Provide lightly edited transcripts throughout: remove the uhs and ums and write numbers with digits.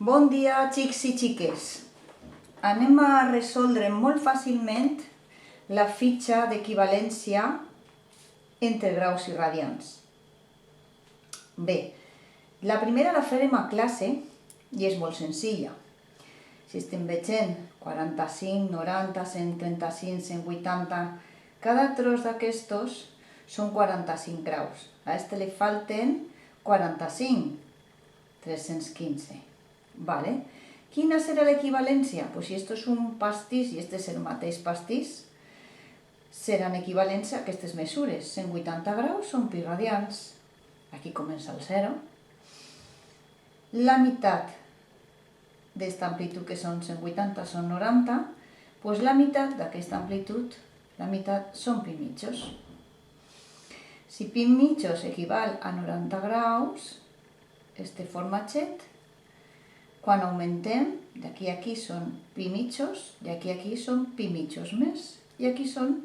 Bon dia, xics i xiques. Anem a resoldre molt fàcilment la fitxa d'equivalència entre graus i radians. Bé, la primera la farem a classe i és molt senzilla. Si estem veient 45, 90, 135, 180, cada tros d'aquestos són 45 graus. A este li falten 45, 315. Vale. Quina serà l'equivalència? Pues si esto és un pastís i este és el mateix pastís, seran equivalents a aquestes mesures. 180 graus són pi radians. Aquí comença el 0. La meitat d'esta amplitud, que són 180, són 90, doncs la meitat d'aquesta amplitud, la meitat són pi mitjos. Si pi mitjos equival a 90 graus, este formatget, quan augmentem, d'aquí a aquí són pi mitjos, i aquí a aquí són pi mitjos més, i aquí són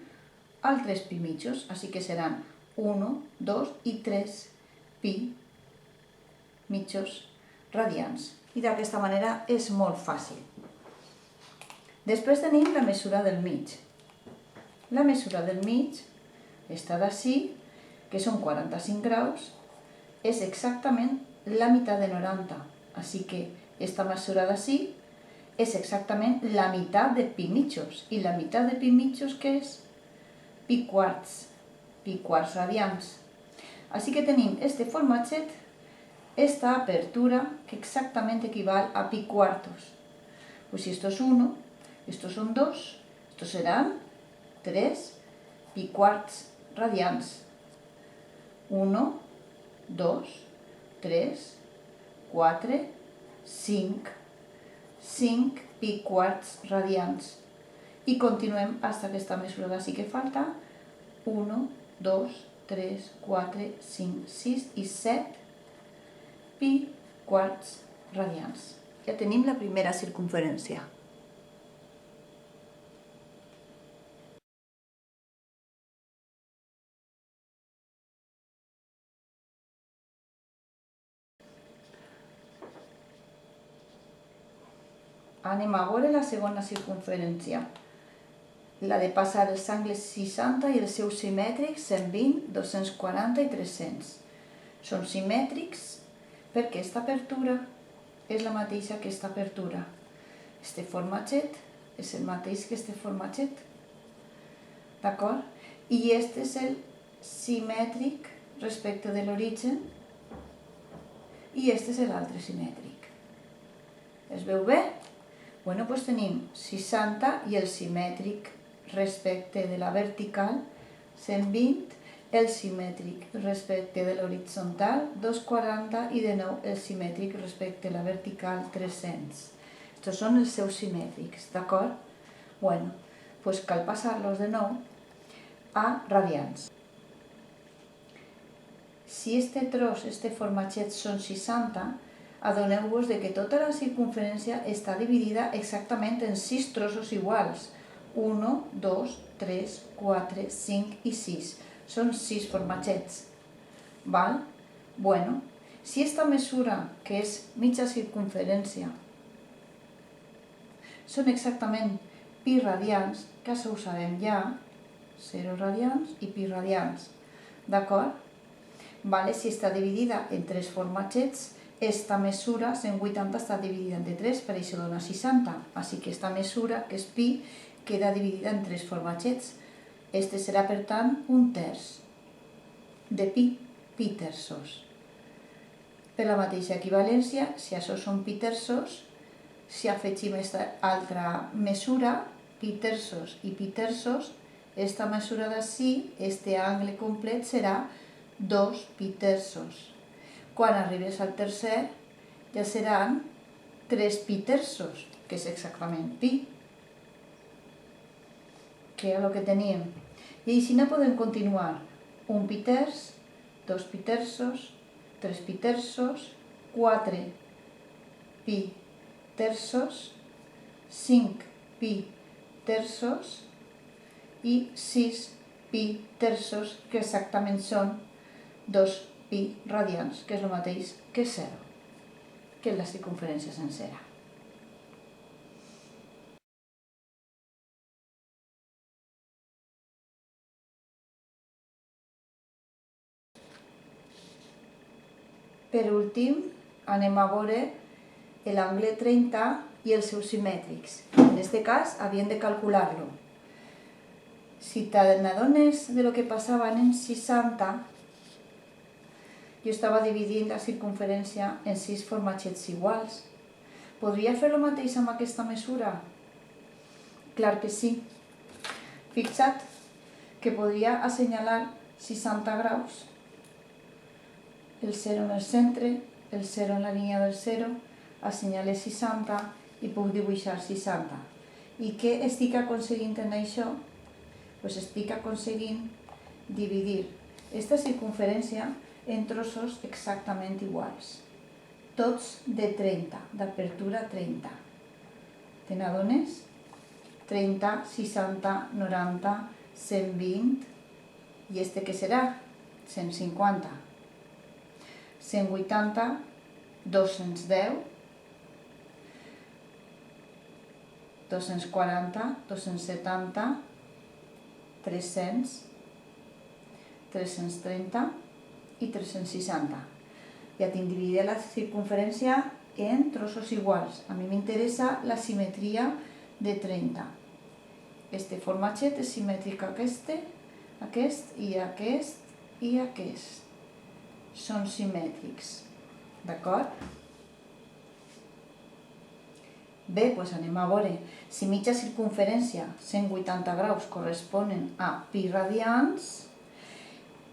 altres pi mitjos, així que seran 1, 2 i 3 pi mitjos radians. I d'aquesta manera és molt fàcil. Després tenim la mesura del mig. La mesura del mig, esta d'ací, que són 45 graus, és exactament la meitat de 90. Així que esta mesura d'ací és exactament la meitat de pi mitjos. I la meitat de pi mitjos què és? Pi quarts radians. Així que tenim este formatget, esta apertura, que exactament equival a pi quartos. Pues si esto es 1, estos son 2, estos serán 3 pi quarts radians. 1, 2, 3, 4, 5, 5 pi quarts radians. I continuem fins a aquesta mesura d'ací que falta. 1, 2, 3, 4, 5, 6 i 7 pi quarts radians. Ja tenim la primera circunferència. Anem a veure la segona circunferència, la de passar els angles 60 i els seus simètrics 120, 240 i 300. Són simètrics perquè aquesta apertura és la mateixa que aquesta apertura. Este formatget és el mateix que este formatget. D'acord? I este és el simètric respecte de l'origen i este és l'altre simètric. Es veu bé? Bueno, doncs tenim 60 i el simètric respecte de la vertical, 120, el simètric respecte de l'horitzontal, 240 i de nou el simètric respecte de la vertical, 300. Estos són els seus simètrics, d'acord? Bueno, doncs cal passar-los de nou a radians. Si este tros, este formatget són 60, adoneu-vos que tota la circunferència està dividida exactament en 6 trossos iguals. 1, 2, 3, 4, 5 i 6. Són 6 formatgets. Val? Bueno, si esta mesura, que és mitja circunferència, són exactament pi radians, que això ho sabem ja, 0 radians i pi radians. D'acord? Vale, si està dividida en 3 formatgets, esta mesura, 180, està dividida entre 3, per això dona 60. Així que esta mesura, que és pi, queda dividida en 3 formatgets. Este serà, per tant, un terç de pi, pi terços. Per la mateixa equivalència, si això són pi terços, si afegim aquesta altra mesura, pi terços i pi terços, esta mesura d'ací, este angle complet, serà 2 pi terços. Quan arribes al tercer, ja seran 3 pi terços, que és exactament pi, que és el que teníem. I així no podem continuar. 1 pi terç, 2 pi terços, 3 pi terços, 4 pi terços, 5 pi terços i 6 pi terços, que exactament són 2 pi radians, que és el mateix que 0. que és la circunferència sencera. Per últim, anem a veure l'angle 30 i els seus simètrics. En aquest cas, havíem de calcular-lo. Si t'adones de lo que passava en 60, jo estava dividint la circunferència en 6 formatgets iguals. Podria fer el mateix amb aquesta mesura? Clar que sí. Fixa't que podria assenyalar 60 graus, el 0 en el centre, el 0 en la línia del 0, assenyalo 60 i puc dibuixar 60. I què estic aconseguint en això? Doncs estic aconseguint dividir aquesta circunferència en trossos exactament iguals, tots de 30, d'apertura 30. Te n'adones? 30, 60, 90, 120, i este què serà? 150. 180, 210, 240, 270, 300, 330 i 360. Ja tinc dividida la circunferència en trossos iguals. A mi m'interessa la simetria de 30. Este formatget és simètric a aquest i aquest i aquest. Són simètrics. D'acord? Bé, doncs anem a veure. Si mitja circunferència, 180 graus, corresponen a pi radians,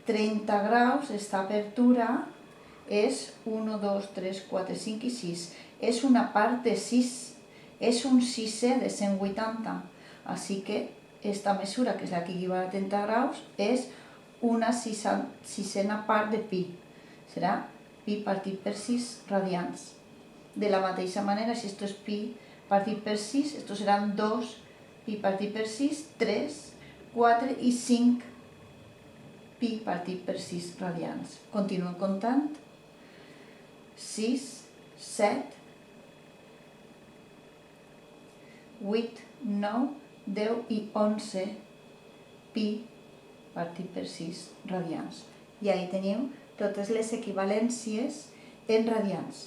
30 graus, esta apertura, és 1, 2, 3, 4, 5 i 6. És una part de 6. És un sisè de 180. Així que esta mesura, que és la que equival a 30 graus, és una sisena part de pi. Serà pi partit per 6 radians. De la mateixa manera, si esto és pi partit per 6, estos seran 2 pi partit per 6, 3, 4 i 5 pi partit per 6 radians. Continuo comptant. 6, 7, 8, 9, 10 i 11 pi partit per 6 radians. I ahí teniu totes les equivalències en radians.